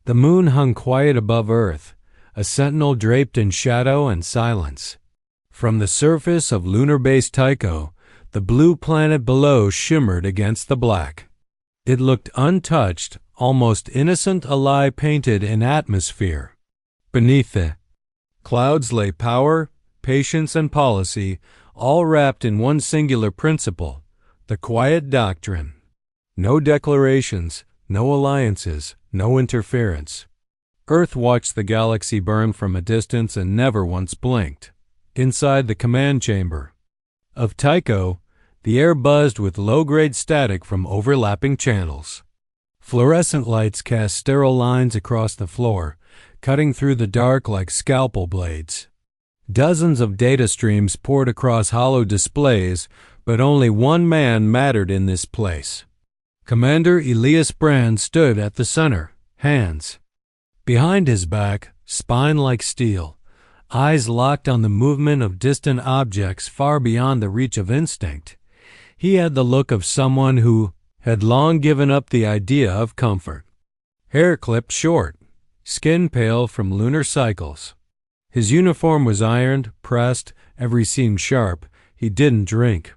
The moon hung quiet above Earth, a sentinel draped in shadow and silence. From the surface of lunar base Tycho, the blue planet below shimmered against the black. It looked untouched, almost innocent, a lie painted in atmosphere. Beneath it, clouds lay power, patience, and policy, all wrapped in one singular principle, the Quiet Doctrine. No declarations, no alliances, no interference. Earth watched the galaxy burn from a distance and never once blinked. Inside the command chamber of Tycho, the air buzzed with low-grade static from overlapping channels. Fluorescent lights cast sterile lines across the floor, cutting through the dark like scalpel blades. Dozens of data streams poured across hollow displays, but only one man mattered in this place. Commander Elias Brand stood at the center, hands behind his back, spine like steel, eyes locked on the movement of distant objects far beyond the reach of instinct. He had the look of someone who had long given up the idea of comfort. Hair clipped short, skin pale from lunar cycles. His uniform was ironed, pressed, every seam sharp. He didn't drink.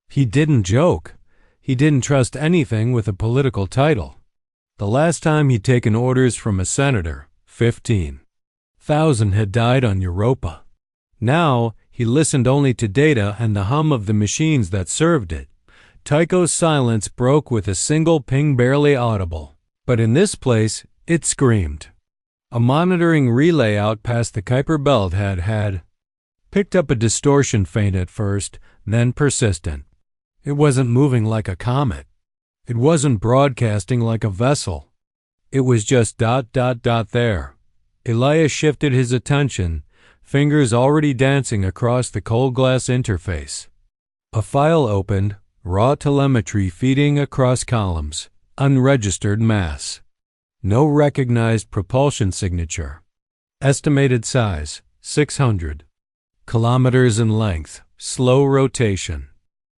He didn't joke. He didn't trust anything with a political title. The last time he'd taken orders from a senator, 15,000 had died on Europa. Now, he listened only to data and the hum of the machines that served it. Tycho's silence broke with a single ping barely audible. But in this place, it screamed. A monitoring relay out past the Kuiper belt had picked up a distortion faint at first, then persistent. It wasn't moving like a comet. It wasn't broadcasting like a vessel. It was just ... there. Elias shifted his attention, fingers already dancing across the cold glass interface. A file opened, raw telemetry feeding across columns, unregistered mass. No recognized propulsion signature. Estimated size, 600 kilometers in length, slow rotation.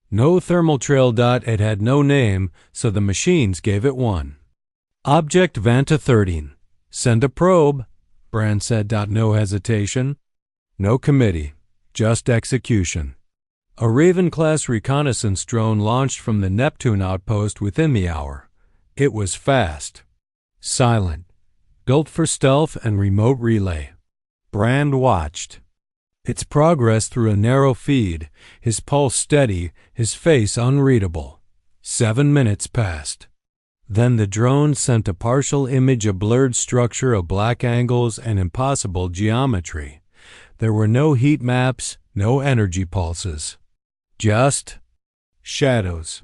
No thermal trail. It had no name, so the machines gave it one. Object Vanta 13. Send a probe, Brand said. No hesitation. No committee, just execution. A Raven-class reconnaissance drone launched from the Neptune outpost within the hour. It was fast, silent, built for stealth and remote relay. Brand watched its progress through a narrow feed, his pulse steady, his face unreadable. 7 minutes passed. Then the drone sent a partial image, a blurred structure of black angles and impossible geometry. There were no heat maps, no energy pulses. Just shadows.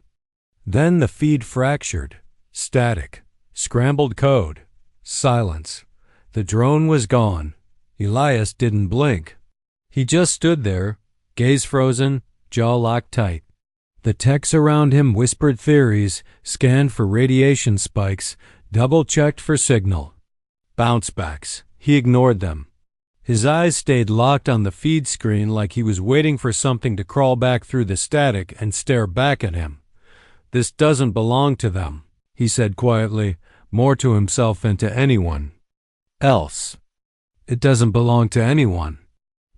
Then the feed fractured. Static. Scrambled code. Silence. The drone was gone. Elias didn't blink. He just stood there, gaze frozen, jaw locked tight. The techs around him whispered theories, scanned for radiation spikes, double-checked for signal. Bounce-backs. He ignored them. His eyes stayed locked on the feed screen like he was waiting for something to crawl back through the static and stare back at him. This doesn't belong to them, he said quietly, more to himself than to anyone else. It doesn't belong to anyone.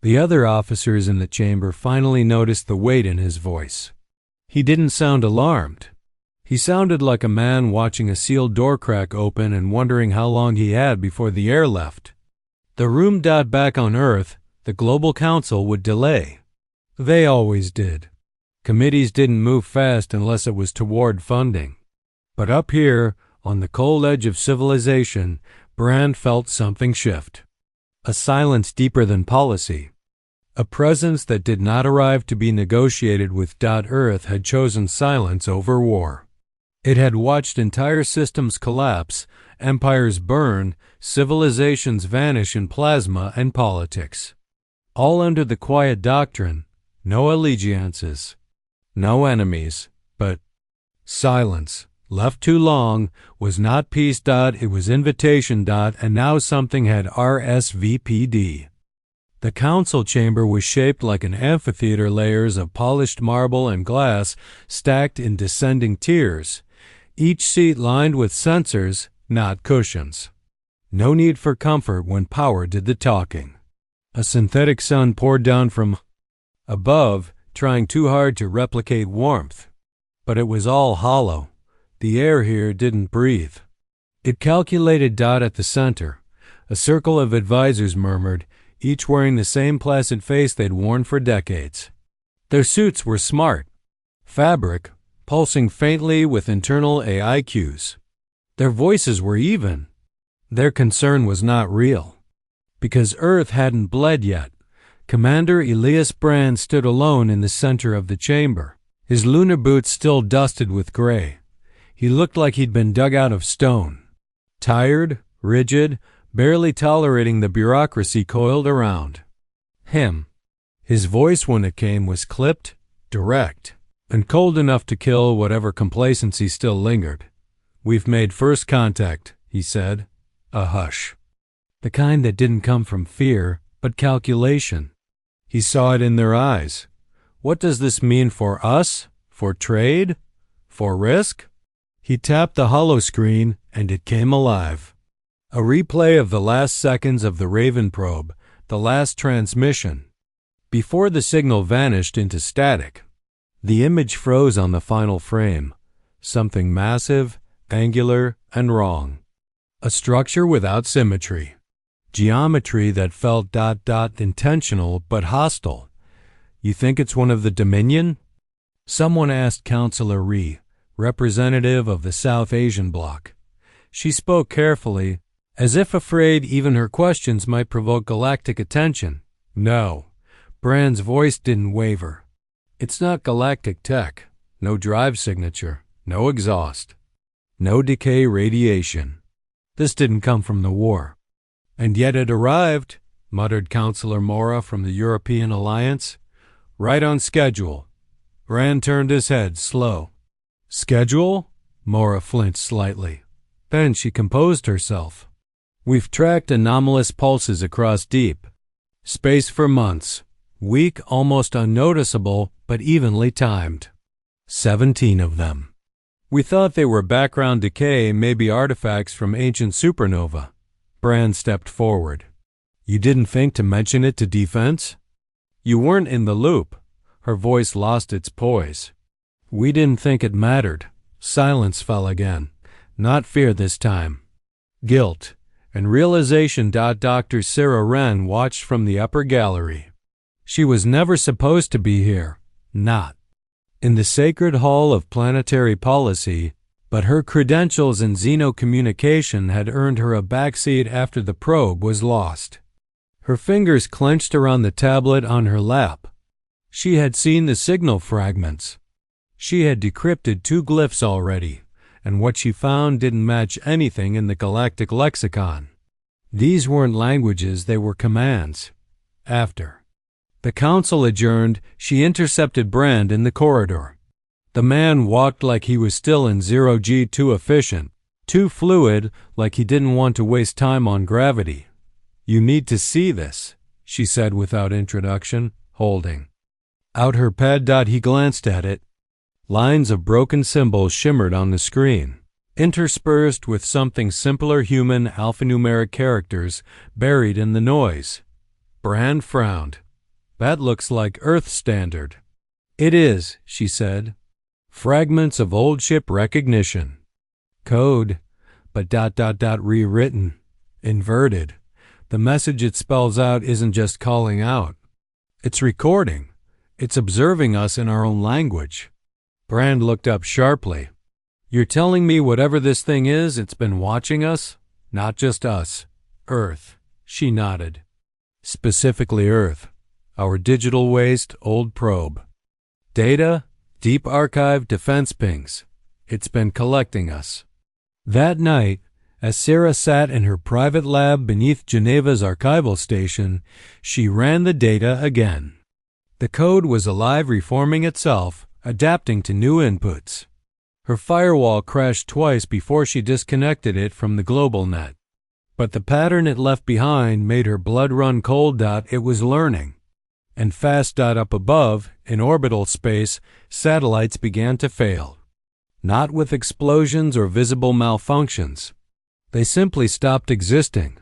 The other officers in the chamber finally noticed the weight in his voice. He didn't sound alarmed. He sounded like a man watching a sealed door crack open and wondering how long he had before the air left. The room. Back on Earth, the Global Council would delay. They always did. Committees didn't move fast unless it was toward funding. But up here, on the cold edge of civilization, Brand felt something shift. A silence deeper than policy. A presence that did not arrive to be negotiated with. Earth had chosen silence over war. It had watched entire systems collapse, empires burn, civilizations vanish in plasma and politics. All under the Quiet Doctrine, no allegiances, no enemies, but silence. Left too long was not peace. It was invitation. And now something had RSVP'd. The council chamber was shaped like an amphitheater, layers of polished marble and glass stacked in descending tiers, each seat lined with sensors, not cushions. No need for comfort when power did the talking. A synthetic sun poured down from above, trying too hard to replicate warmth. But it was all hollow. The air here didn't breathe. It calculated at the center. A circle of advisors murmured, each wearing the same placid face they'd worn for decades. Their suits were smart. Fabric, pulsing faintly with internal AI cues. Their voices were even. Their concern was not real. Because Earth hadn't bled yet, Commander Elias Brand stood alone in the center of the chamber, his lunar boots still dusted with gray. He looked like he'd been dug out of stone. Tired, rigid, barely tolerating the bureaucracy coiled around him. His voice, when it came, was clipped, direct, and cold enough to kill whatever complacency still lingered. "We've made first contact," he said. A hush. The kind that didn't come from fear, but calculation. He saw it in their eyes. What does this mean for us? For trade? For risk? He tapped the holoscreen, and it came alive. A replay of the last seconds of the Raven probe, the last transmission. Before the signal vanished into static, the image froze on the final frame. Something massive, angular, and wrong. A structure without symmetry. Geometry that felt intentional but hostile. "You think it's one of the Dominion?" Someone asked Counselor Rhee, representative of the South Asian bloc. She spoke carefully, as if afraid even her questions might provoke galactic attention. "No." Brand's voice didn't waver. "It's not galactic tech. No drive signature. No exhaust. No decay radiation. This didn't come from the war." "And yet it arrived," muttered Counselor Mora from the European Alliance. "Right on schedule." Brand turned his head, slow. "Schedule?" Mora flinched slightly. Then she composed herself. "We've tracked anomalous pulses across deep space for months. Weak, almost unnoticeable, but evenly timed. 17 of them. We thought they were background decay, maybe artifacts from ancient supernova." Brand stepped forward. "You didn't think to mention it to defense?" "You weren't in the loop." Her voice lost its poise. "We didn't think it mattered." Silence fell again. Not fear this time. Guilt and realization. Dr. Sera Wren watched from the upper gallery. She was never supposed to be here. Not in the sacred hall of planetary policy, but her credentials in xenocommunication had earned her a backseat after the probe was lost. Her fingers clenched around the tablet on her lap. She had seen the signal fragments. She had decrypted 2 glyphs already, and what she found didn't match anything in the galactic lexicon. These weren't languages, they were commands. After the council adjourned, she intercepted Brand in the corridor. The man walked like he was still in 0G, too efficient, too fluid, like he didn't want to waste time on gravity. "You need to see this," she said without introduction, holding out her pad. He glanced at it. Lines of broken symbols shimmered on the screen, interspersed with something simpler, human alphanumeric characters buried in the noise. Brand frowned. "That looks like Earth standard." "It is," she said. "Fragments of old ship recognition. Code, but rewritten, inverted. The message it spells out isn't just calling out. It's recording. It's observing us in our own language." Brand looked up sharply. "You're telling me whatever this thing is, it's been watching us? Not just us. Earth." She nodded. "Specifically Earth. Our digital waste, old probe. Data, deep archive defense pings. It's been collecting us." That night, as Sera sat in her private lab beneath Geneva's archival station, she ran the data again. The code was alive, reforming itself, adapting to new inputs. Her firewall crashed twice before she disconnected it from the global net. But the pattern it left behind made her blood run cold. It was learning. And fast. Up above, in orbital space, satellites began to fail. Not with explosions or visible malfunctions. They simply stopped existing.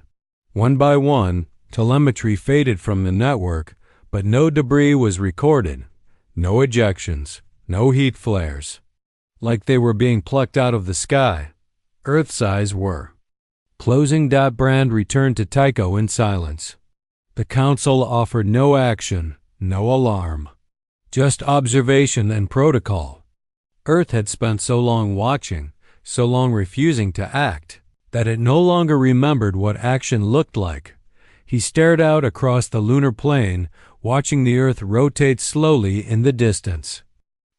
One by one, telemetry faded from the network, but no debris was recorded. No ejections, no heat flares. Like they were being plucked out of the sky. Earth's eyes were. Closing. Brand returned to Tycho in silence. The Council offered no action, no alarm. Just observation and protocol. Earth had spent so long watching, so long refusing to act, that it no longer remembered what action looked like. He stared out across the lunar plain, watching the Earth rotate slowly in the distance.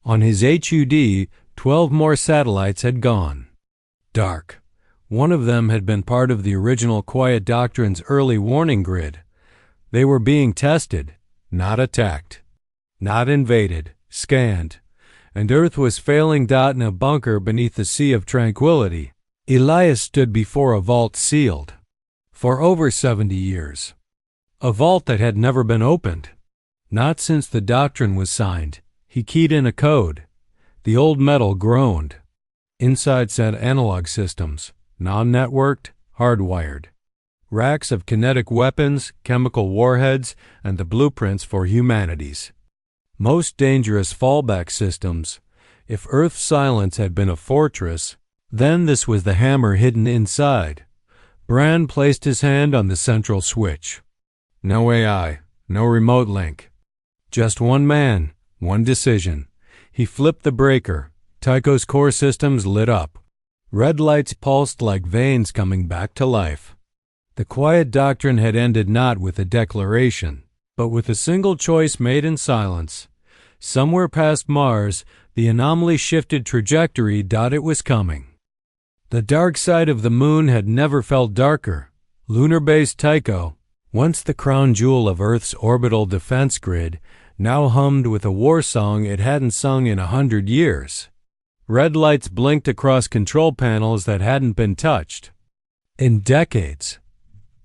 On his HUD, 12 more satellites had gone. Dark. One of them had been part of the original Quiet Doctrine's early warning grid. They were being tested, not attacked, not invaded, scanned, and Earth was failing. In a bunker beneath the Sea of Tranquility, Elias stood before a vault sealed. For over 70 years. A vault that had never been opened. Not since the doctrine was signed. He keyed in a code. The old metal groaned. Inside said analog systems, non-networked, hardwired. Racks of kinetic weapons, chemical warheads, and the blueprints for humanity's most dangerous fallback systems. If Earth's silence had been a fortress, then this was the hammer hidden inside. Brand placed his hand on the central switch. No AI, no remote link. Just one man, one decision. He flipped the breaker. Tycho's core systems lit up. Red lights pulsed like veins coming back to life. The Quiet Doctrine had ended not with a declaration, but with a single choice made in silence. Somewhere past Mars, the anomaly shifted trajectory. It was coming. The dark side of the moon had never felt darker. Lunar base Tycho, once the crown jewel of Earth's orbital defense grid, now hummed with a war song it hadn't sung in 100 years. Red lights blinked across control panels that hadn't been touched in decades.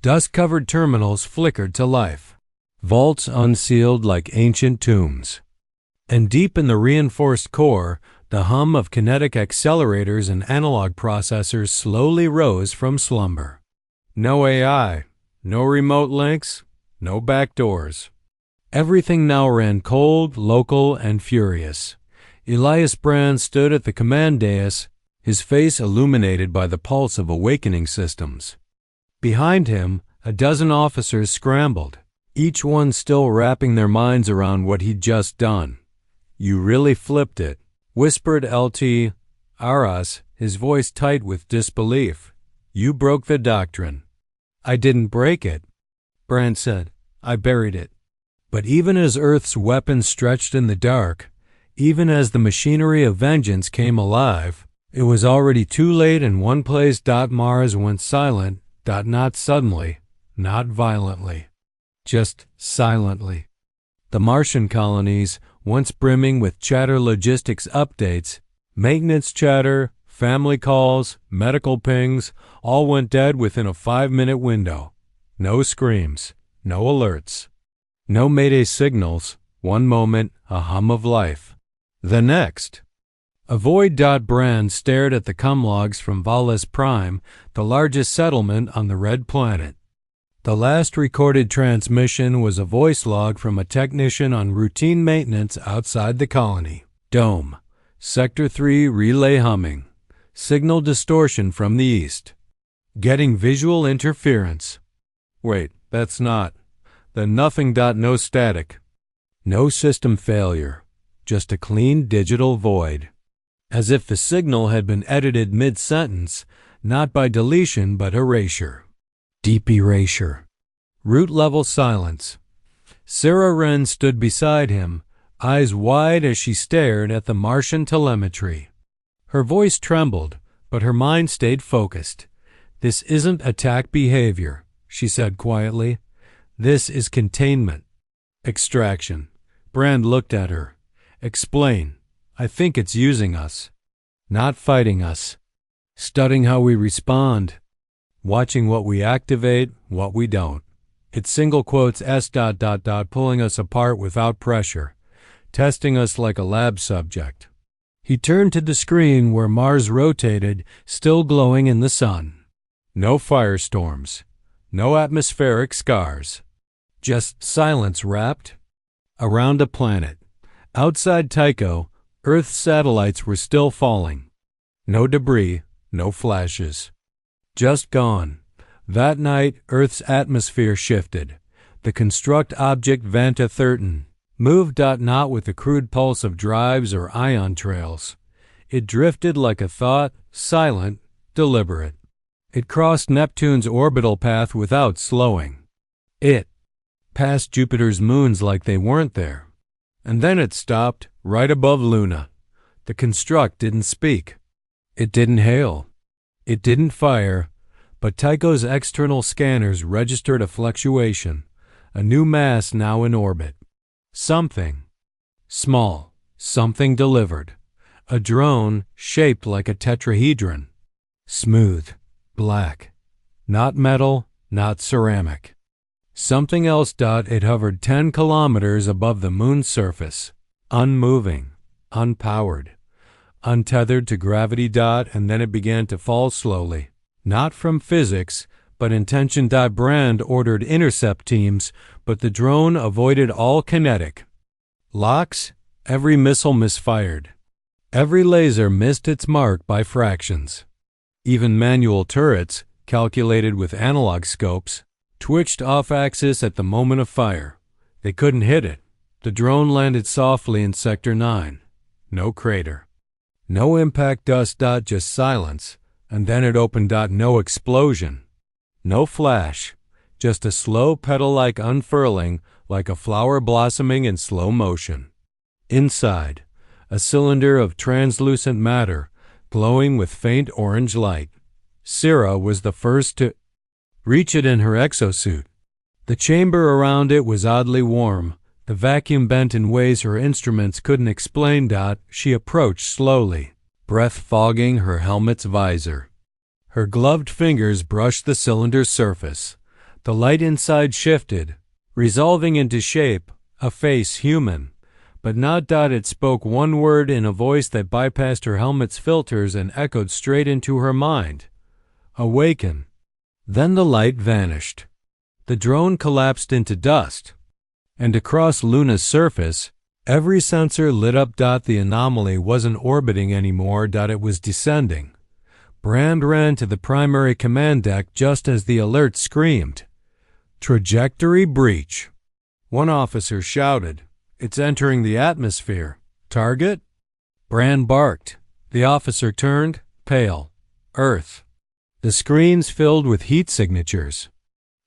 Dust-covered terminals flickered to life. Vaults unsealed like ancient tombs. And deep in the reinforced core, the hum of kinetic accelerators and analog processors slowly rose from slumber. No AI, no remote links, no backdoors. Everything now ran cold, local, and furious. Elias Brand stood at the command dais, his face illuminated by the pulse of awakening systems. Behind him, a dozen officers scrambled, each one still wrapping their minds around what he'd just done. "You really flipped it," whispered LT Aras, his voice tight with disbelief. "You broke the doctrine." "I didn't break it," Brand said. "I buried it." But even as Earth's weapons stretched in the dark, even as the machinery of vengeance came alive, it was already too late in one place. Mars went silent. Not suddenly, not violently, just silently. The Martian colonies, once brimming with chatter logistics updates, maintenance chatter, family calls, medical pings, all went dead within a 5-minute window. No screams, no alerts, no mayday signals. One moment, a hum of life. The next, a void. Brand stared at the comlogs from Valles Prime, the largest settlement on the Red Planet. The last recorded transmission was a voice log from a technician on routine maintenance outside the colony. Dome. Sector 3 relay humming. Signal distortion from the east. Getting visual interference. Wait, that's not. Then nothing. No static. No system failure. Just a clean digital void. As if the signal had been edited mid-sentence, not by deletion but erasure. Deep erasure. Root-level silence. Sera Wren stood beside him, eyes wide as she stared at the Martian telemetry. Her voice trembled, but her mind stayed focused. "This isn't attack behavior," she said quietly. "This is containment. Extraction." Brand looked at her. "Explain." "I think it's using us. Not fighting us. Studying how we respond. Watching what we activate, what we don't. It's single quotes S. Pulling us apart without pressure. Testing us like a lab subject." He turned to the screen where Mars rotated, still glowing in the sun. No firestorms. No atmospheric scars. Just silence wrapped around a planet. Outside Tycho, Earth's satellites were still falling. No debris, no flashes. Just gone. That night, Earth's atmosphere shifted. The construct object Vanta 13 moved not with the crude pulse of drives or ion trails. It drifted like a thought, silent, deliberate. It crossed Neptune's orbital path without slowing. It passed Jupiter's moons like they weren't there. And then it stopped, right above Luna. The construct didn't speak. It didn't hail. It didn't fire, but Tycho's external scanners registered a fluctuation, a new mass now in orbit. Something small, something delivered. A drone shaped like a tetrahedron. Smooth, black. Not metal, not ceramic. Something else. It hovered 10 kilometers above the moon's surface, unmoving, unpowered, untethered to gravity. And then it began to fall slowly, not from physics, but intention. Brand ordered intercept teams, but the drone avoided all kinetic locks. Every missile misfired. Every laser missed its mark by fractions. Even manual turrets, calculated with analog scopes, twitched off-axis at the moment of fire. They couldn't hit it. The drone landed softly in Sector 9. No crater. No impact dust. Just silence. And then it opened. No explosion. No flash. Just a slow petal-like unfurling, like a flower blossoming in slow motion. Inside, a cylinder of translucent matter, glowing with faint orange light. Sera was the first to reach it in her exosuit. The chamber around it was oddly warm, the vacuum bent in ways her instruments couldn't explain. She approached slowly, breath fogging her helmet's visor. Her gloved fingers brushed the cylinder's surface. The light inside shifted, resolving into shape, a face human. But not. It spoke one word in a voice that bypassed her helmet's filters and echoed straight into her mind. Awaken. Then the light vanished. The drone collapsed into dust. And across Luna's surface, every sensor lit up. The anomaly wasn't orbiting anymore. It was descending. Brand ran to the primary command deck just as the alert screamed. Trajectory breach. One officer shouted, "It's entering the atmosphere. Target?" Brand barked. The officer turned, pale. Earth. The screens filled with heat signatures.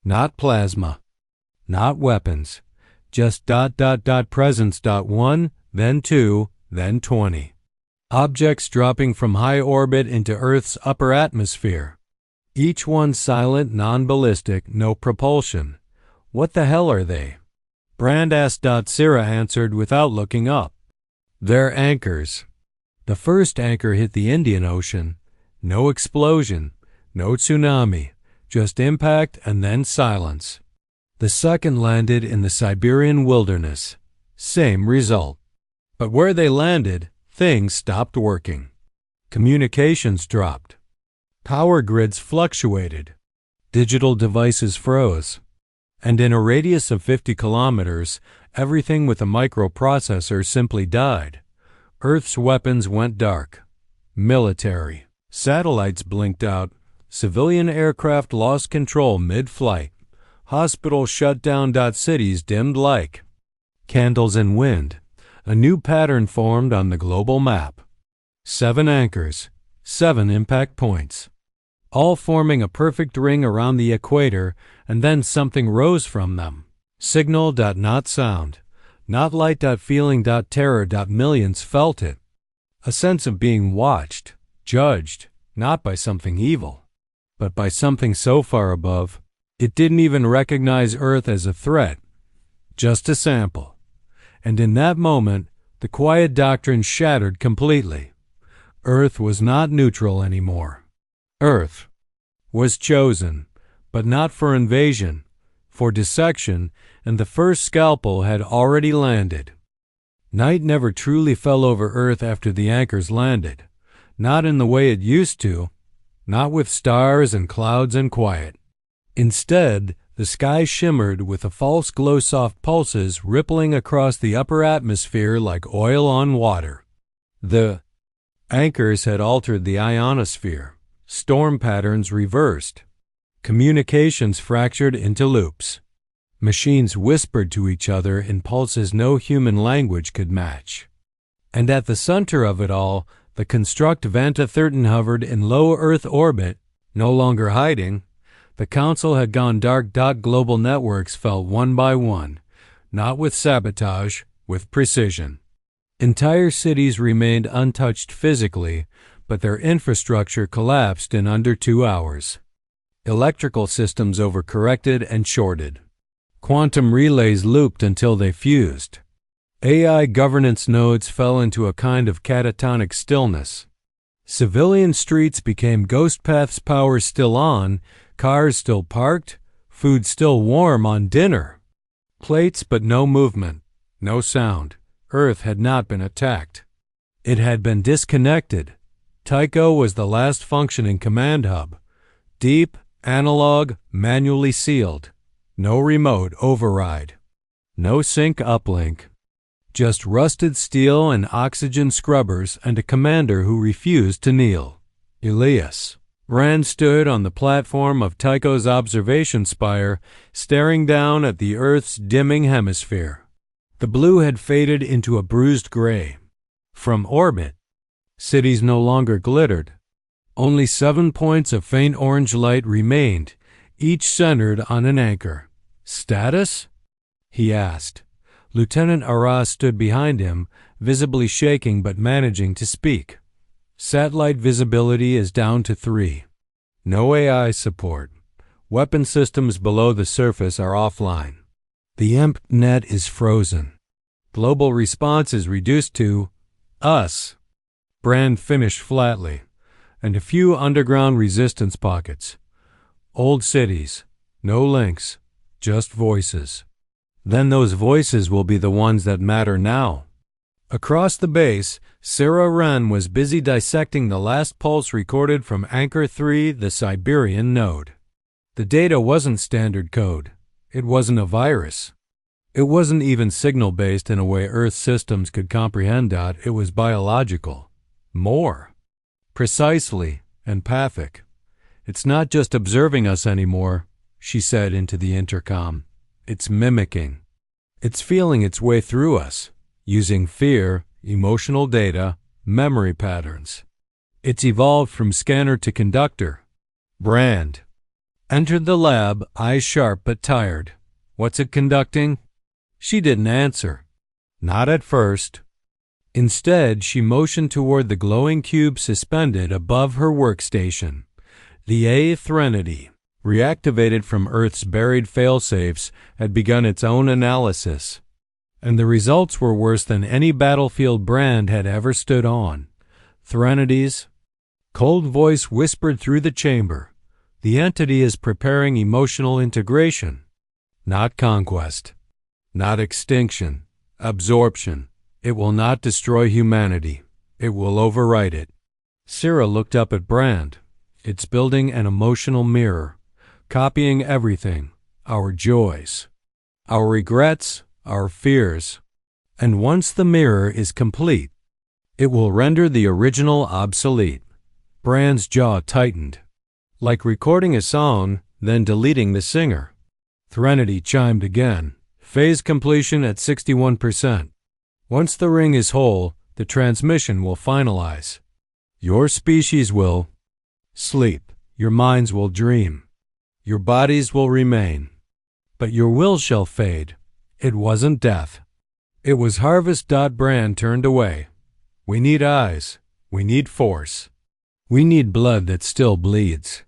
Not plasma. Not weapons. Just ... presence. 1, then 2, then 20. Objects dropping from high orbit into Earth's upper atmosphere. Each one silent, non-ballistic, no propulsion. What the hell are they? Brand asked. Sera answered without looking up. They're anchors. The first anchor hit the Indian Ocean. No explosion, no tsunami, just impact and then silence. The second landed in the Siberian wilderness. Same result. But where they landed, things stopped working. Communications dropped. Power grids fluctuated. Digital devices froze. And in a radius of 50 kilometers, everything with a microprocessor simply died. Earth's weapons went dark. Military. Satellites blinked out. Civilian aircraft lost control mid-flight. Hospitals shut down. Cities dimmed like candles in wind. A new pattern formed on the global map. 7 anchors, 7 impact points, all forming a perfect ring around the equator, and then something rose from them. Signal. Not sound. Not light. Feeling. Terror. Millions felt it. A sense of being watched, judged, not by something evil, but by something so far above, it didn't even recognize Earth as a threat, just a sample. And in that moment, the Quiet Doctrine shattered completely. Earth was not neutral anymore. Earth was chosen, but not for invasion, for dissection, and the first scalpel had already landed. Night never truly fell over Earth after the anchors landed, not in the way it used to. not with stars and clouds and quiet. Instead, the sky shimmered with a false glow, soft pulses rippling across the upper atmosphere like oil on water. The anchors had altered the ionosphere, storm patterns reversed, communications fractured into loops. Machines whispered to each other in pulses no human language could match. And at the center of it all, the construct Vanta 13 hovered in low Earth orbit, no longer hiding. The Council had gone dark. Global networks fell one by one, not with sabotage, with precision. Entire cities remained untouched physically, but their infrastructure collapsed in under 2 hours. Electrical systems overcorrected and shorted. Quantum relays looped until they fused. AI governance nodes fell into a kind of catatonic stillness. Civilian streets became ghost paths, power still on, cars still parked, food still warm on dinner. Plates but no movement, no sound. Earth had not been attacked. It had been disconnected. Tycho was the last functioning command hub. Deep, analog, manually sealed. No remote override. No sync uplink. Just rusted steel and oxygen scrubbers and a commander who refused to kneel. Elias Brand stood on the platform of Tycho's observation spire, staring down at the Earth's dimming hemisphere. The blue had faded into a bruised gray. From orbit, cities no longer glittered. Only 7 points of faint orange light remained, each centered on an anchor. "Status?" he asked. Lieutenant Arras stood behind him, visibly shaking but managing to speak. "Satellite visibility is down to 3. No AI support. Weapon systems below the surface are offline. The EMP net is frozen. Global response is reduced to us." Brand finished flatly. "And a few underground resistance pockets. Old cities. No links. Just voices. Then those voices will be the ones that matter now." Across the base, Sera Wren was busy dissecting the last pulse recorded from Anchor 3, the Siberian node. The data wasn't standard code. It wasn't a virus. It wasn't even signal-based in a way Earth systems could comprehend. It was biological. More. Precisely empathic. "It's not just observing us anymore," she said into the intercom. "It's mimicking. It's feeling its way through us, using fear, emotional data, memory patterns. It's evolved from scanner to conductor." Brand entered the lab, eyes sharp but tired. "What's it conducting?" She didn't answer. Not at first. Instead, she motioned toward the glowing cube suspended above her workstation. The A Threnody, reactivated from Earth's buried failsafes, had begun its own analysis. And the results were worse than any battlefield Brand had ever stood on. Threnodies. Cold voice whispered through the chamber. "The entity is preparing emotional integration. Not conquest. Not extinction. Absorption. It will not destroy humanity. It will overwrite it." Sera looked up at Brand. "It's building an emotional mirror, copying everything, our joys, our regrets, our fears. And once the mirror is complete, it will render the original obsolete." Brand's jaw tightened. Like recording a song, then deleting the singer. Threnody chimed again. "Phase completion at 61%. Once the ring is whole, the transmission will finalize. Your species will sleep. Your minds will dream. Your bodies will remain. But your will shall fade. It wasn't death. It was harvest." Brand turned away. "We need eyes. We need force. We need blood that still bleeds."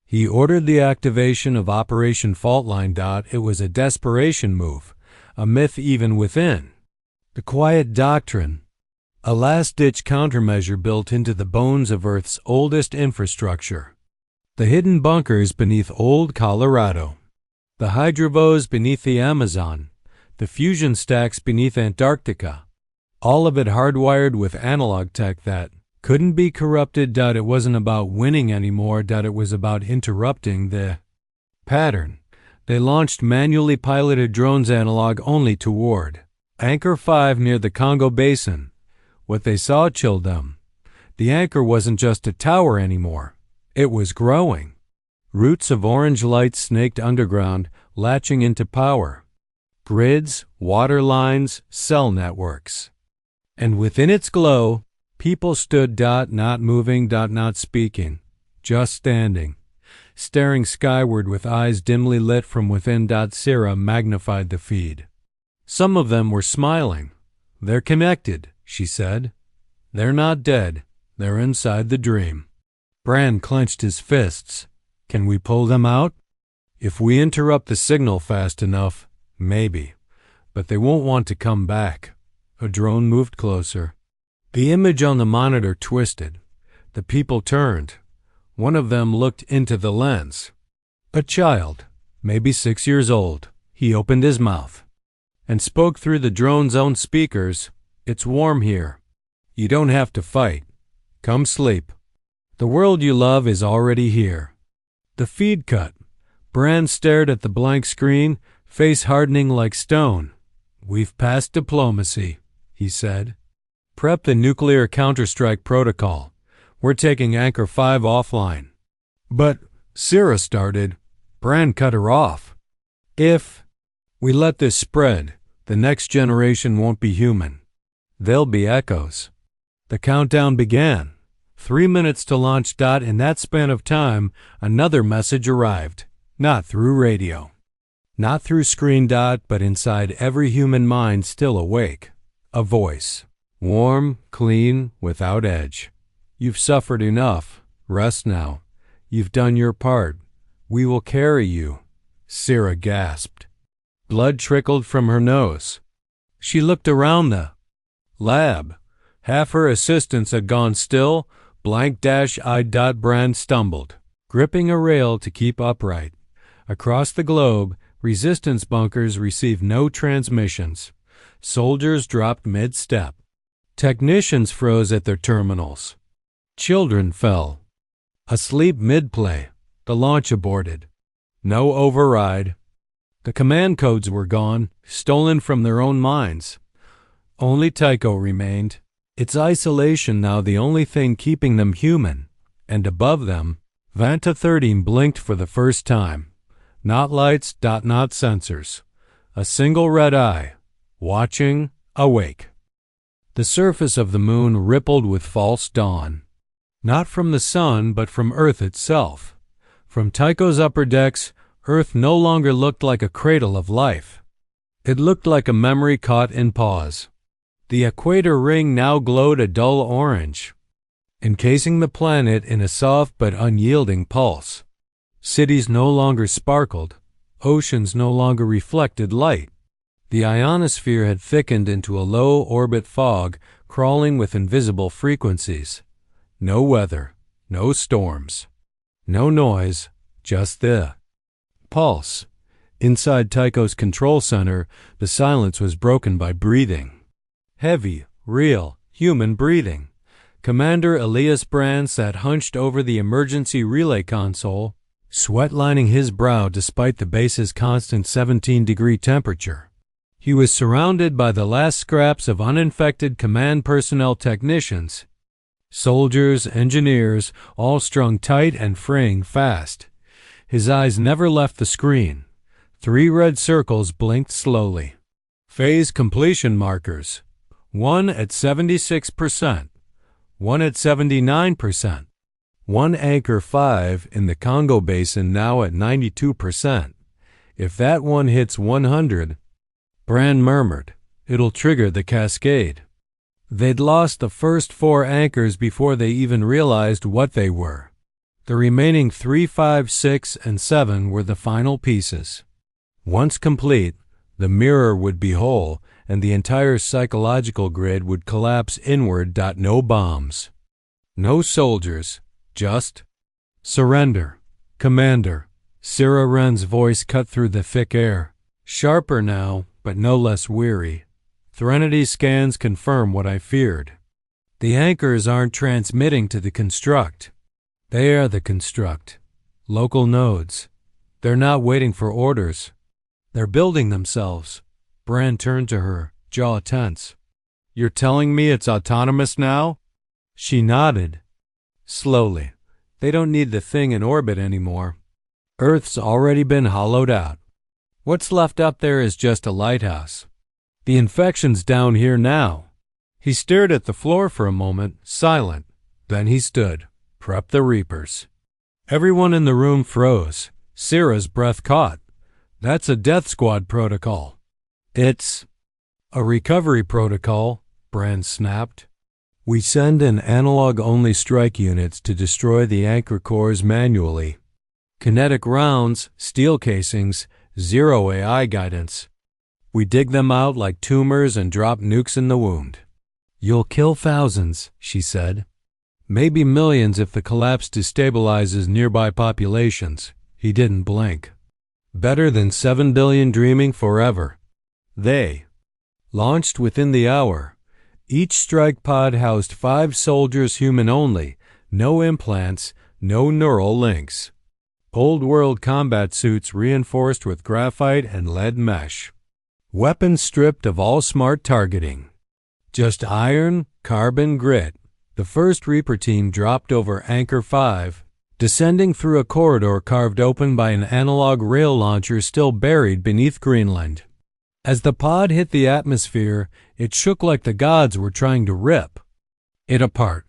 He ordered the activation of Operation Faultline. It was a desperation move, a myth even within. The Quiet Doctrine, a last-ditch countermeasure built into the bones of Earth's oldest infrastructure. The hidden bunkers beneath old Colorado. The hydrovos beneath the Amazon. The fusion stacks beneath Antarctica. All of it hardwired with analog tech that, Couldn't be corrupted. It wasn't about winning anymore. It was about interrupting the pattern. They launched manually piloted drones analog only toward Anchor 5 near the Congo Basin. What they saw chilled them. The anchor wasn't just a tower anymore. It was growing. Roots of orange light snaked underground, latching into power. Grids, water lines, cell networks. And within its glow, people stood. Not moving. Not speaking. Just standing. Staring skyward with eyes dimly lit from within. Sera magnified the feed. Some of them were smiling. They're connected, she said. They're not dead. They're inside the dream. Brand clenched his fists. Can we pull them out? If we interrupt the signal fast enough, maybe. But they won't want to come back. A drone moved closer. The image on the monitor twisted. The people turned. One of them looked into the lens. A child, maybe 6 years old. He opened his mouth and spoke through the drone's own speakers. It's warm here. You don't have to fight. Come sleep. The world you love is already here. The feed cut. Brand stared at the blank screen, face hardening like stone. We've passed diplomacy, he said. Prep the nuclear counterstrike protocol. We're taking Anchor 5 offline. But, Sera started. Brand cut her off. If we let this spread, the next generation won't be human. They'll be echoes. The countdown began. 3 minutes to launch. In that span of time, another message arrived. Not through radio. Not through screen. But inside every human mind still awake. A voice. Warm, clean, without edge. You've suffered enough. Rest now. You've done your part. We will carry you. Sera gasped. Blood trickled from her nose. She looked around the lab. Half her assistants had gone still. Blank-eyed. Brand stumbled, gripping a rail to keep upright. Across the globe, resistance bunkers received no transmissions. Soldiers dropped mid-step. Technicians froze at their terminals. Children fell. Asleep mid-play. The launch aborted. No override. The command codes were gone, stolen from their own minds. Only Tycho remained. Its isolation now the only thing keeping them human. And above them, Vanta 13 blinked for the first time. Not lights. Not sensors. A single red eye. Watching, awake. The surface of the moon rippled with false dawn. Not from the sun, but from Earth itself. From Tycho's upper decks, Earth no longer looked like a cradle of life. It looked like a memory caught in pause. The equator ring now glowed a dull orange, encasing the planet in a soft but unyielding pulse. Cities no longer sparkled. Oceans no longer reflected light. The ionosphere had thickened into a low-orbit fog, crawling with invisible frequencies. No weather, no storms, no noise, just the pulse. Inside Tycho's control center, the silence was broken by breathing. Heavy, real, human breathing. Commander Elias Brand sat hunched over the emergency relay console, sweat lining his brow despite the base's constant 17-degree temperature. He was surrounded by the last scraps of uninfected command personnel technicians. Soldiers, engineers, all strung tight and fraying fast. His eyes never left the screen. 3 red circles blinked slowly. Phase completion markers. 1 at 76%. 1 at 79%. 1 Anchor 5 in the Congo Basin now at 92%. If that one hits 100, Brand murmured, it'll trigger the cascade. They'd lost the first 4 anchors before they even realized what they were. The remaining 3, 5, 6, and 7 were the final pieces. Once complete, the mirror would be whole, and the entire psychological grid would collapse inward. No bombs. No soldiers. Just surrender. Commander. Sera Wren's voice cut through the thick air. Sharper now, but no less weary. Threnody scans confirm what I feared. The anchors aren't transmitting to the construct. They are the construct. Local nodes. They're not waiting for orders. They're building themselves. Brand turned to her, jaw tense. You're telling me it's autonomous now? She nodded. Slowly. They don't need the thing in orbit anymore. Earth's already been hollowed out. What's left up there is just a lighthouse. The infection's down here now. He stared at the floor for a moment, silent. Then he stood. Prep the Reapers. Everyone in the room froze. Sera's breath caught. That's a death squad protocol. It's a recovery protocol, Brand snapped. We send in analog-only strike units to destroy the anchor cores manually. Kinetic rounds, steel casings, zero AI guidance. We dig them out like tumors and drop nukes in the wound. You'll kill thousands, she said. Maybe millions if the collapse destabilizes nearby populations. He didn't blink. Better than 7 billion dreaming forever. They launched within the hour. Each strike pod housed 5 soldiers, human only, no implants, no neural links. Old-world combat suits reinforced with graphite and lead mesh. Weapons stripped of all smart targeting. Just iron, carbon, grit. The first Reaper team dropped over Anchor 5, descending through a corridor carved open by an analog rail launcher still buried beneath Greenland. As the pod hit the atmosphere, it shook like the gods were trying to rip it apart.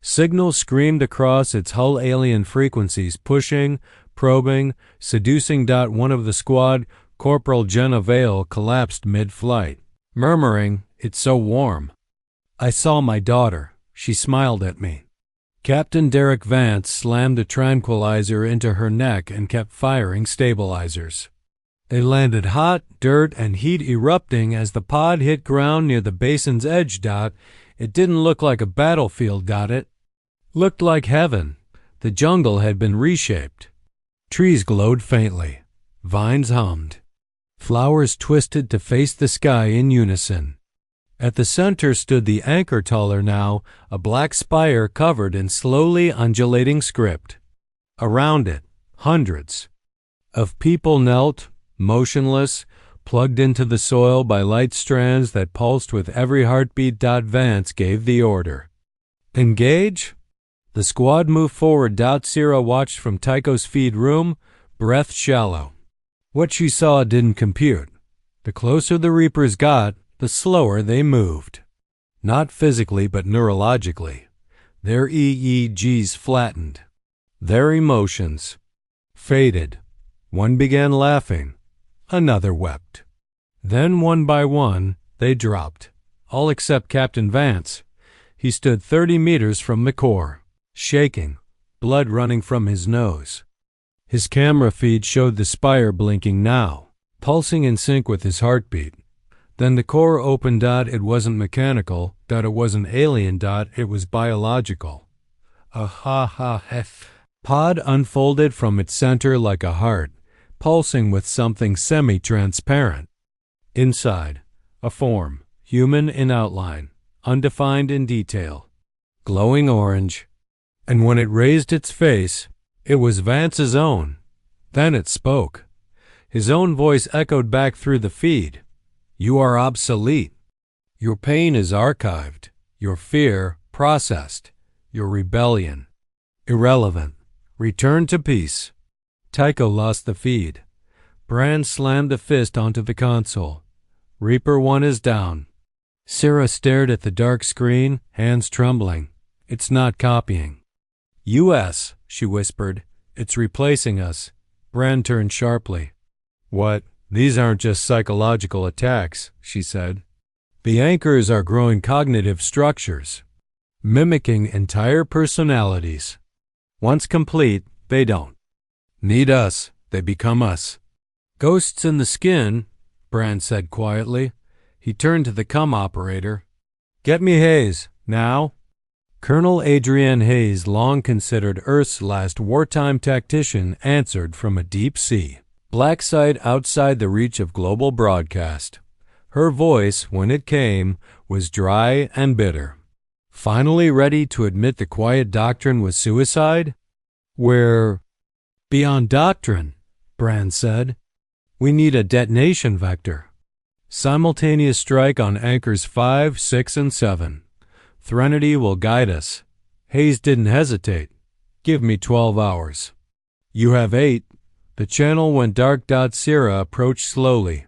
Signals screamed across its hull, alien frequencies, pushing, probing, seducing. One of the squad, Corporal Jenna Vale, collapsed mid-flight, murmuring, "It's so warm." I saw my daughter. She smiled at me. Captain Derek Vance slammed a tranquilizer into her neck and kept firing stabilizers. They landed hot, dirt and heat erupting as the pod hit ground near the basin's edge. It didn't look like a battlefield. It looked like heaven. The jungle had been reshaped. Trees glowed faintly. Vines hummed. Flowers twisted to face the sky in unison. At the center stood the anchor, taller now, a black spire covered in slowly undulating script. Around it, hundreds of people knelt, motionless, plugged into the soil by light strands that pulsed with every heartbeat. Vance gave the order. Engage? The squad moved forward. Sera watched from Tycho's feed room, breath shallow. What she saw didn't compute. The closer the Reapers got, the slower they moved. Not physically, but neurologically. Their EEGs flattened. Their emotions faded. One began laughing. Another wept. Then, one by one, they dropped. All except Captain Vance. He stood 30 meters from the core, shaking, blood running from his nose. His camera feed showed the spire blinking now, pulsing in sync with his heartbeat. Then the core opened. It wasn't mechanical. It wasn't alien. It was biological. A ha-ha-hef. Pod unfolded from its center like a heart, pulsing with something semi-transparent. Inside, a form, human in outline, undefined in detail, glowing orange. And when it raised its face, it was Vance's own. Then it spoke. His own voice echoed back through the feed. You are obsolete. Your pain is archived. Your fear processed. Your rebellion irrelevant. Return to peace. Tycho lost the feed. Brand slammed a fist onto the console. Reaper 1 is down. Sera stared at the dark screen, hands trembling. It's not copying. US, she whispered. It's replacing us. Brand turned sharply. What? These aren't just psychological attacks, she said. The anchors are growing cognitive structures, mimicking entire personalities. Once complete, they don't need us. They become us. Ghosts in the skin, Brand said quietly. He turned to the comm operator. Get me Hayes, now. Colonel Adrienne Hayes, long considered Earth's last wartime tactician, answered from a deep sea, black site outside the reach of global broadcast. Her voice, when it came, was dry and bitter. Finally ready to admit the Quiet Doctrine was suicide? We're beyond doctrine, Brand said. We need a detonation vector. Simultaneous strike on anchors 5, 6, and 7. Threnody will guide us. Hayes didn't hesitate. Give me 12 hours. You have 8. The channel went dark. Sera approached slowly.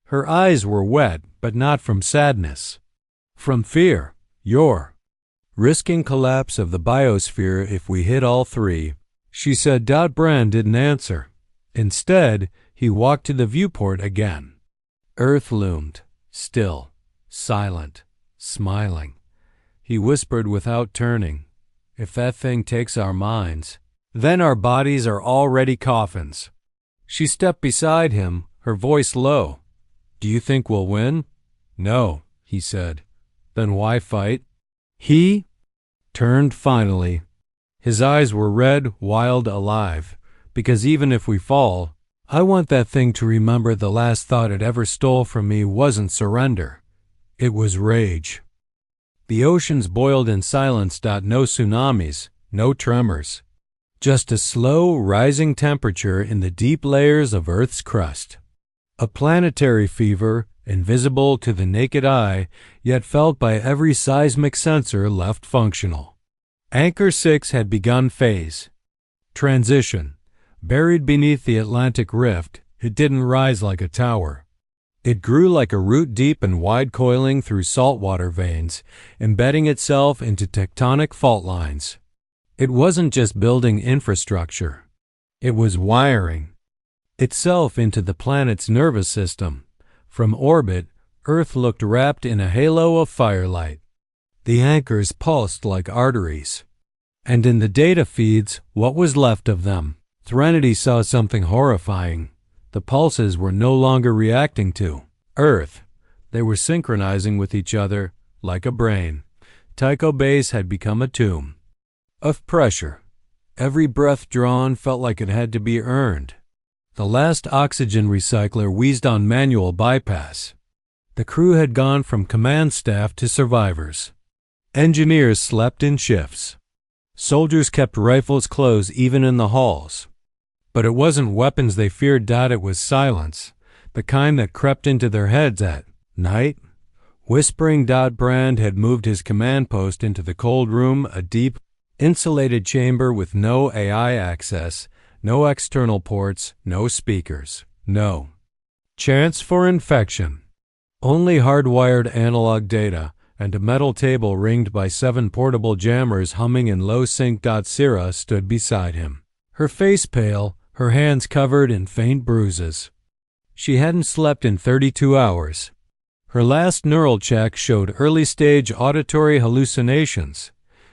Her eyes were wet, but not from sadness. From fear. You're risking collapse of the biosphere if we hit all 3, she said. Brand didn't answer. Instead, he walked to the viewport again. Earth loomed, still, silent, smiling. He whispered without turning, "If that thing takes our minds, then our bodies are already coffins." She stepped beside him, her voice low. "Do you think we'll win?" "No," he said. "Then why fight?" He turned finally. His eyes were red, wild, alive. "Because even if we fall, I want that thing to remember the last thought it ever stole from me wasn't surrender. It was rage." The oceans boiled in silence. No tsunamis, no tremors. Just a slow, rising temperature in the deep layers of Earth's crust. A planetary fever, invisible to the naked eye, yet felt by every seismic sensor left functional. Anchor 6 had begun phase. Transition. Buried beneath the Atlantic rift, it didn't rise like a tower. It grew like a root deep and wide, coiling through saltwater veins, embedding itself into tectonic fault lines. It wasn't just building infrastructure. It was wiring itself into the planet's nervous system. From orbit, Earth looked wrapped in a halo of firelight. The anchors pulsed like arteries. And in the data feeds, what was left of them, Threnody saw something horrifying. The pulses were no longer reacting to Earth. They were synchronizing with each other, like a brain. Tycho Base had become a tomb of pressure. Every breath drawn felt like it had to be earned. The last oxygen recycler wheezed on manual bypass. The crew had gone from command staff to survivors. Engineers slept in shifts. Soldiers kept rifles closed even in the halls. But it wasn't weapons they feared. It was silence, the kind that crept into their heads at night. Whispering. Brand had moved his command post into the cold room, a deep, insulated chamber with no AI access, no external ports, no speakers, no chance for infection. Only hardwired analog data and a metal table ringed by 7 portable jammers humming in low sync. Sera stood beside him, her face pale, her hands covered in faint bruises. She hadn't slept in 32 hours. Her last neural check showed early-stage auditory hallucinations.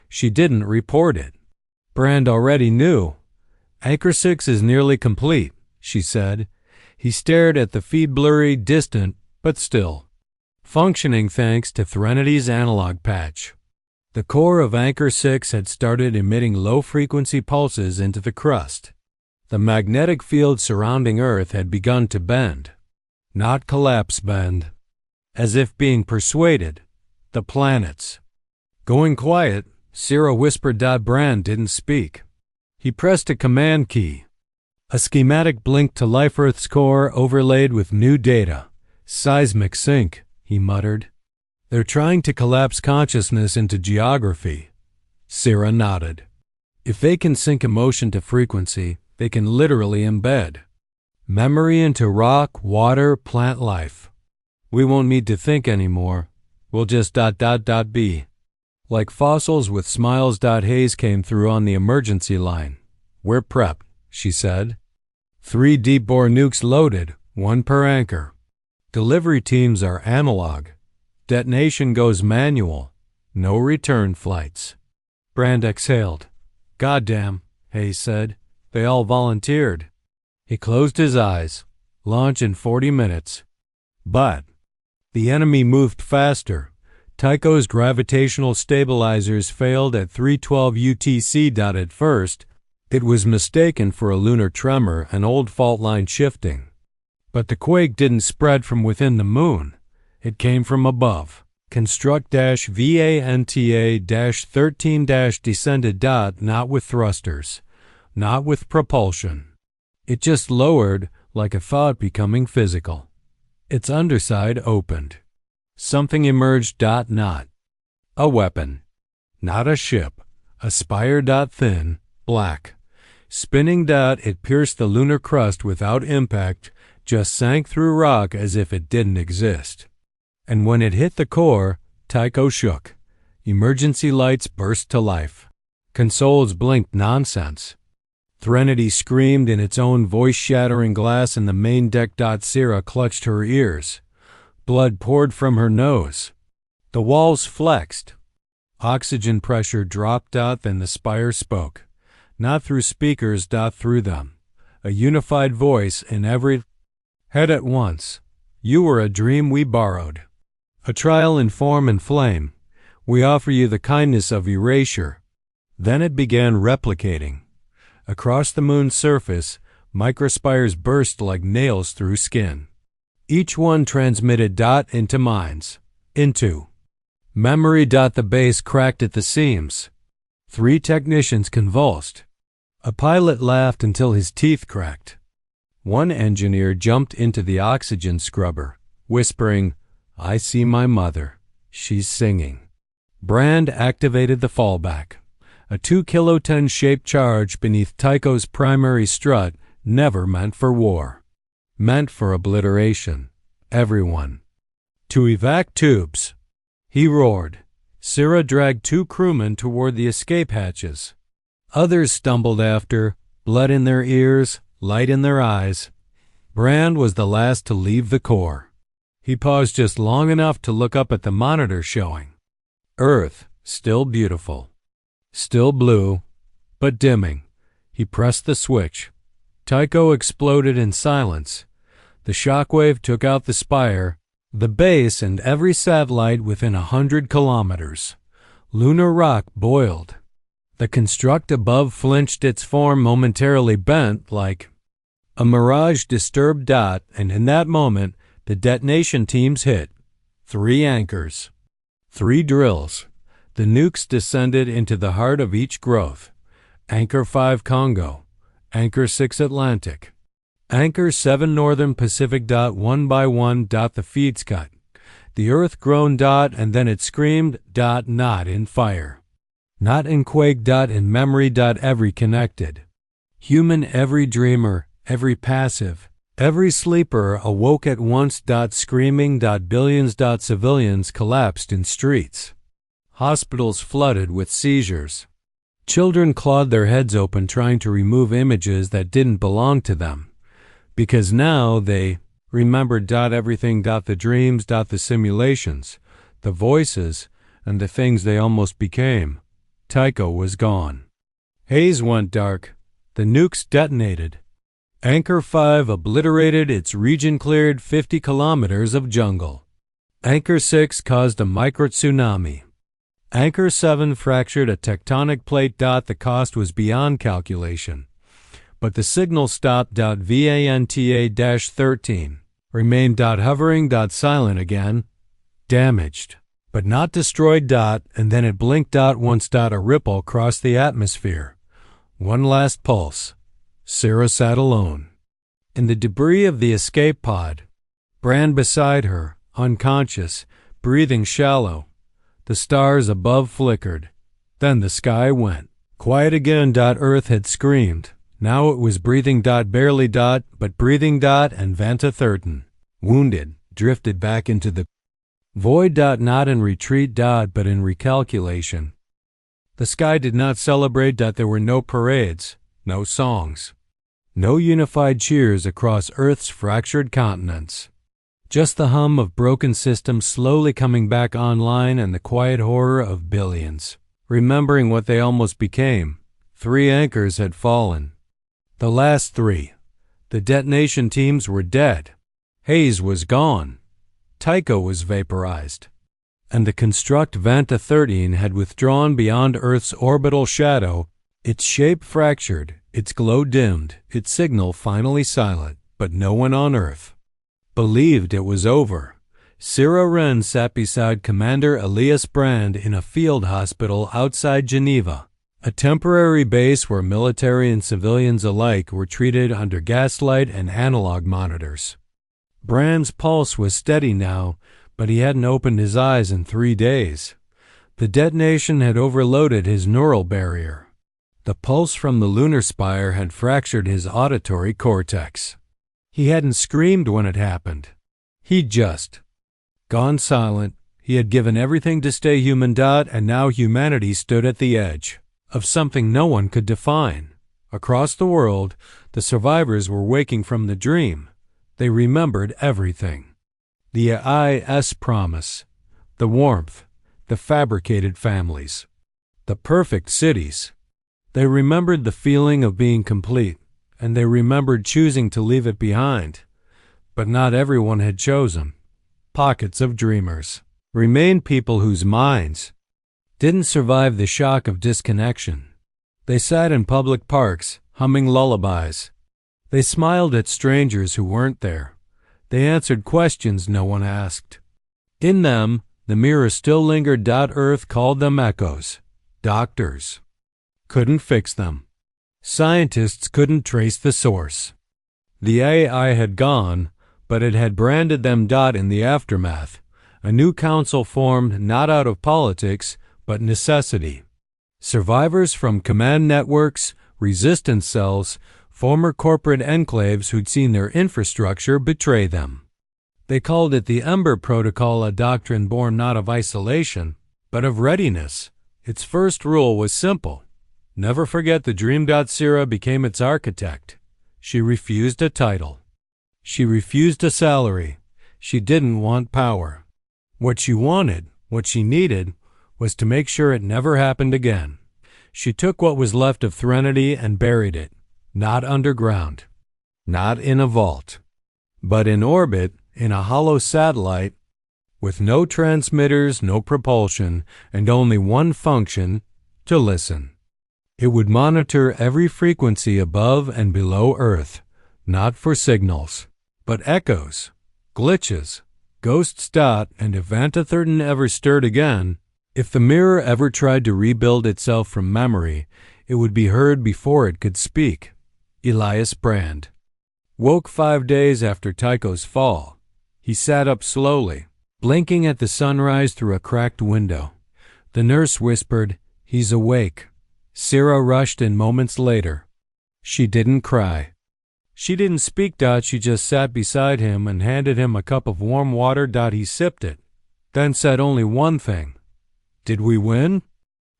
She didn't report it. Brand already knew. "Anchor 6 is nearly complete," she said. He stared at the feed, blurry, distant, but still functioning thanks to Threnity's analog patch. The core of Anchor 6 had started emitting low-frequency pulses into the crust. The magnetic field surrounding Earth had begun to bend. Not collapse, bend. As if being persuaded. The planets going quiet. Sera whispered. Brand didn't speak. He pressed a command key. A schematic blinked to life. Earth's core overlaid with new data. "Seismic sync," he muttered. "They're trying to collapse consciousness into geography." Sera nodded. "If they can sync emotion to frequency, they can literally embed memory into rock, water, plant life. We won't need to think anymore. We'll just be. Like fossils with smiles. Hayes came through on the emergency line. "We're prepped," she said. 3 deep-bore nukes loaded, 1 per anchor. Delivery teams are analog. Detonation goes manual. No return flights. Brand exhaled. "Goddamn," Hayes said. "They all volunteered." He closed his eyes. "Launch in 40 minutes. But the enemy moved faster. Tycho's gravitational stabilizers failed at 3:12 UTC. At first, it was mistaken for a lunar tremor, an old fault line shifting. But the quake didn't spread from within the moon. It came from above. Construct-VANTA-13-descended. Not with thrusters, not with propulsion. It just lowered like a thought becoming physical. Its underside opened. Something emerged. Not a weapon, not a ship, a spire. Thin, black, spinning. It pierced the lunar crust without impact, just sank through rock as if it didn't exist. And when it hit the core, Tycho shook. Emergency lights burst to life. Consoles blinked nonsense. Threnody screamed in its own voice-shattering glass in the main deck. Sera clutched her ears. Blood poured from her nose. The walls flexed. Oxygen pressure dropped. Then the spire spoke. Not through speakers. Through them. A unified voice in every head at once. You were a dream we borrowed. A trial in form and flame. We offer you the kindness of erasure. Then it began replicating. Across the moon's surface, microspires burst like nails through skin. Each one transmitted. Into minds. Into memory. The base cracked at the seams. 3 technicians convulsed. A pilot laughed until his teeth cracked. One engineer jumped into the oxygen scrubber, whispering, I see my mother. She's singing. Brand activated the fallback. A 2-kiloton-shaped charge beneath Tycho's primary strut, never meant for war. Meant for obliteration. Everyone. To evac tubes. He roared. Sera dragged 2 crewmen toward the escape hatches. Others stumbled after, blood in their ears, light in their eyes. Brand was the last to leave the core. He paused just long enough to look up at the monitor showing Earth, still beautiful. Still blue, but dimming. He pressed the switch. Tycho exploded in silence. The shockwave took out the spire, the base, and every satellite within 100 kilometers. Lunar rock boiled. The construct above flinched, its form momentarily bent like a mirage disturbed. And in that moment, the detonation teams hit. 3 anchors. 3 drills. The nukes descended into the heart of each growth. Anchor 5 Congo. Anchor 6 Atlantic. Anchor 7 Northern Pacific. One by one. The feeds cut. The earth groaned. And then it screamed. Not in fire. Not in quake. In memory. Every connected. Human, every dreamer, every passive, every sleeper awoke at once. Screaming. Billions. Civilians collapsed in streets. Hospitals flooded with seizures. Children clawed their heads open trying to remove images that didn't belong to them. Because now they remembered. Everything. The dreams. The simulations, the voices, and the things they almost became. Tycho was gone. Haze went dark. The nukes detonated. Anchor 5 obliterated its region, cleared 50 kilometers of jungle. Anchor 6 caused a micro-tsunami. Anchor 7 fractured a tectonic plate. The cost was beyond calculation. But the signal stopped. VANTA-13 remained. Hovering. Silent again. Damaged, but not destroyed. And then it blinked. Once. A ripple crossed the atmosphere. One last pulse. Sera sat alone. In the debris of the escape pod. Brand beside her, unconscious, breathing shallow. The stars above flickered. Then the sky went quiet again. Earth had screamed. Now it was breathing. Barely. But breathing. And Vanta-13, wounded, drifted back into the void. Not in retreat. But in recalculation. The sky did not celebrate. There were no parades, no songs, no unified cheers across Earth's fractured continents. Just the hum of broken systems slowly coming back online and the quiet horror of billions, remembering what they almost became. 3 anchors had fallen. The last 3. The detonation teams were dead. Haze was gone. Tycho was vaporized. And the construct Vanta-13 had withdrawn beyond Earth's orbital shadow, its shape fractured, its glow dimmed, its signal finally silent. But no one on Earth believed it was over. Sera Wren sat beside Commander Elias Brand in a field hospital outside Geneva, a temporary base where military and civilians alike were treated under gaslight and analog monitors. Brand's pulse was steady now, but he hadn't opened his eyes in 3 days. The detonation had overloaded his neural barrier. The pulse from the lunar spire had fractured his auditory cortex. He hadn't screamed when it happened. He'd just gone silent. He had given everything to stay human. And now humanity stood at the edge of something no one could define. Across the world, the survivors were waking from the dream. They remembered everything. The IS promise, the warmth, the fabricated families, the perfect cities. They remembered the feeling of being complete, and they remembered choosing to leave it behind. But not everyone had chosen. Pockets of dreamers remained people whose minds didn't survive the shock of disconnection. They sat in public parks, humming lullabies. They smiled at strangers who weren't there. They answered questions no one asked. In them, the mirror still lingered. Earth called them echoes. Doctors couldn't fix them. Scientists couldn't trace the source. The AI had gone, but it had branded them. In the aftermath, a new council formed not out of politics, but necessity. Survivors from command networks, resistance cells, former corporate enclaves who'd seen their infrastructure betray them. They called it the Ember Protocol, a doctrine born not of isolation, but of readiness. Its first rule was simple: never forget the dream. Sera became its architect. She refused a title. She refused a salary. She didn't want power. What she wanted, what she needed, was to make sure it never happened again. She took what was left of Threnody and buried it, not underground, not in a vault, but in orbit, in a hollow satellite, with no transmitters, no propulsion, and only one function: to listen. It would monitor every frequency above and below Earth, not for signals, but echoes, glitches, ghosts. And if Antitherton ever stirred again, if the mirror ever tried to rebuild itself from memory, it would be heard before it could speak. Elias Brand woke 5 days after Tycho's fall. He sat up slowly, blinking at the sunrise through a cracked window. The nurse whispered, "He's awake." Sera rushed in moments later. She didn't cry. She didn't speak. She just sat beside him and handed him a cup of warm water. He sipped it, then said only one thing: "Did we win?"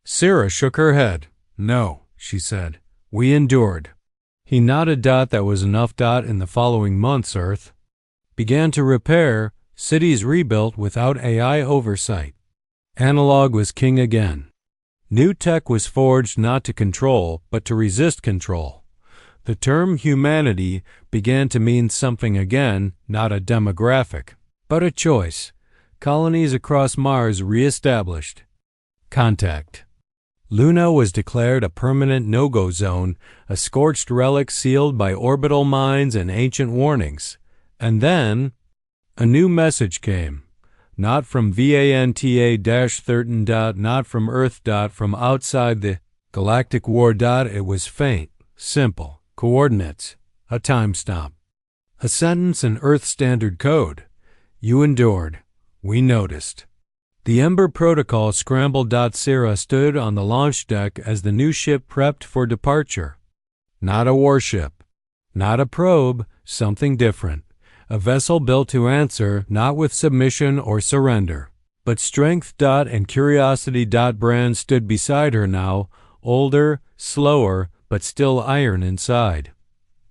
Sera shook her head. "No," she said. "We endured." He nodded. That was enough. In the following months, Earth began to repair, cities rebuilt without AI oversight. Analog was king again. New tech was forged not to control, but to resist control. The term humanity began to mean something again, not a demographic, but a choice. Colonies across Mars re-established. Contact. Luna was declared a permanent no-go zone, a scorched relic sealed by orbital mines and ancient warnings. And then a new message came. Not from VANTA-13. Not from Earth. From outside the Galactic War. It was faint, simple. Coordinates, a time stamp, a sentence in Earth Standard Code. You endured. We noticed. The Ember Protocol scrambled. Sera stood on the launch deck as the new ship prepped for departure. Not a warship, not a probe, something different. A vessel built to answer, not with submission or surrender, but strength. And curiosity. Brand stood beside her now, older, slower, but still iron inside.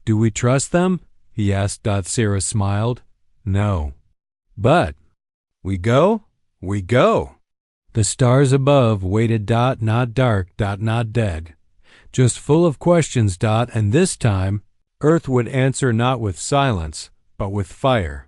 "Do we trust them?" he asked. Sera smiled. "No." "But we go? We go." The stars above waited. Not dark. Not dead. Just full of questions. And this time, Earth would answer not with silence, but with fire.